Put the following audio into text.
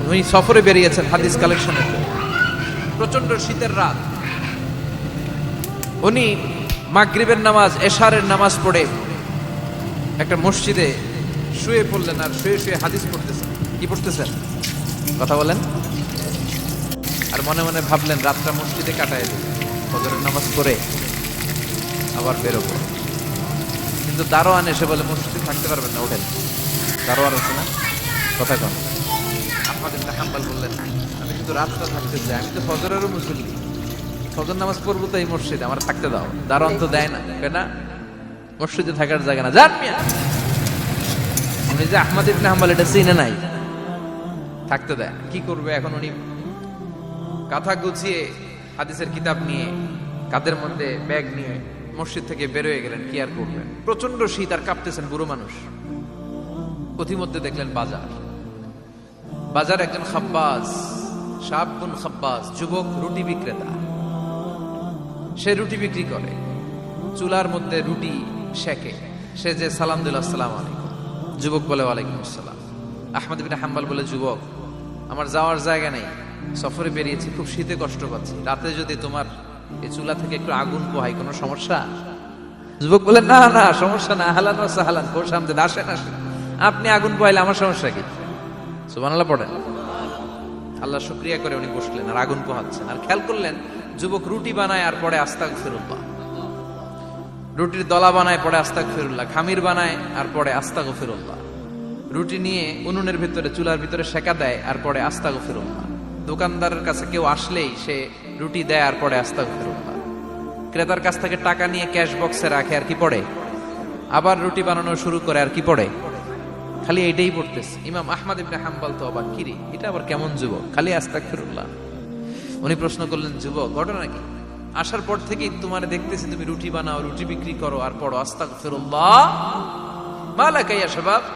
উনি সফরে বেরিয়েছেন হাদিস কালেকশনের জন্য। প্রচন্ড শীতের রাত, উনি মাগরিবের নামাজ, এশারের নামাজ পড়ে একটা মসজিদে শুয়ে পড়লেন, আর শুয়ে শুয়ে হাদিস পড়তেছেন। কি পড়তেছেন? কথা বলেন। আর মনে মনে ভাবলেন রাতটা মসজিদে কাটায় দিন, ফজরের নামাজ পড়ে আবার বেরোবো। কিন্তু দারোয়ান এসে বলে মসজিদে থাকতে পারবেন না, ওঠেন। দারোয়ান আছে না, কথা কন। আহমদ ইবনে হাম্বল বললেন, আমি কিন্তু রাতটা থাকতে চাই, আমি তো ফজরেরও মুসল্লি, ফজর নামাজ পড়বো তো এই মসজিদে, আমার থাকতে দাও। দারোয়ান তো দেয় না, কেনা মসজিদে থাকার জায়গা না, যান মিয়া। উনি যে আহমদ ইবনে হাম্বল এটা চিনে নাই, থাকতে দেয়। কি করবে এখন? উনি কাঁথা গুছিয়ে হাদিসের কিতাব নিয়ে কাঁধের মধ্যে ব্যাগ নিয়ে মসজিদ থেকে বেরোয় গেলেন। কি আর করবেন, প্রচন্ড শীত, আর কাঁপতেছেন, বুড়ো মানুষ। পথিমধ্যে দেখলেন বাজার, বাজার একজন খাব্বাস, শাবুন খাব্বাস, যুবক রুটি বিক্রেতা। সে রুটি বিক্রি করে, চুলার মধ্যে রুটি সেকে। সে যে সালাম দিল, আসসালামু আলাইকুম। যুবক বলে, ওয়ালাইকুম আসসালাম। আহমদ ইবনে হাম্বল বলে, যুবক, আমার যাওয়ার জায়গা নেই, সফরে বেরিয়েছি, খুব শীতে কষ্ট পাচ্ছি, রাতে যদি তোমার এই চুলা থেকে একটু আগুন পোহাই, কোনো সমস্যা? যুবক বলে, না না, সমস্যা না, আহলান ওয়া সাহলান, বসে আমদের আসেন আসেন, আপনি আগুন পোহাইলে আমার সমস্যা কি? সুবহানাল্লাহ পড়েন। আল্লাহ শুকরিয়া করে উনি বসলেন আর আগুন পোহাচ্ছেন। আর খেয়াল করলেন যুবক রুটি বানায় আর পরে আস্তাগফিরুল্লাহ, রুটির দলা বানায় পরে আস্তাগফিরুল্লাহ, খামির বানায় আর পরে আস্তাগফিরুল্লাহ, রুটি নিয়ে উনুনের ভিতরে চুলার ভিতরে সেকা দেয় আর পরে আস্তাগফিরুল্লাহ। দোকানদারের কাছে কেউ আসলেই সে রুটি দেয় আর পরে আস্তাগফিরুল্লাহ। ক্রেতার কাছ থেকে টাকা নিয়ে ক্যাশ বক্সে রাখে আর কি পড়ে, আবার রুটি বানানো শুরু করে আর কি পড়ে, খালি এইটাই পড়তেছে। ইমাম আহমদ ইবনে হাম্বল তো অবাক, কিরে এটা আবার কেমন যুবক, খালি আস্তাগফিরুল্লাহ। উনি প্রশ্ন করলেন, যুবক ঘটনা কি? আসার পর থেকেই তোমার দেখতেছি তুমি রুটি বানাও, রুটি বিক্রি করো আর পড়ো আস্তাগফিরুল্লাহ, মা লাকা ইয়া শাবাব।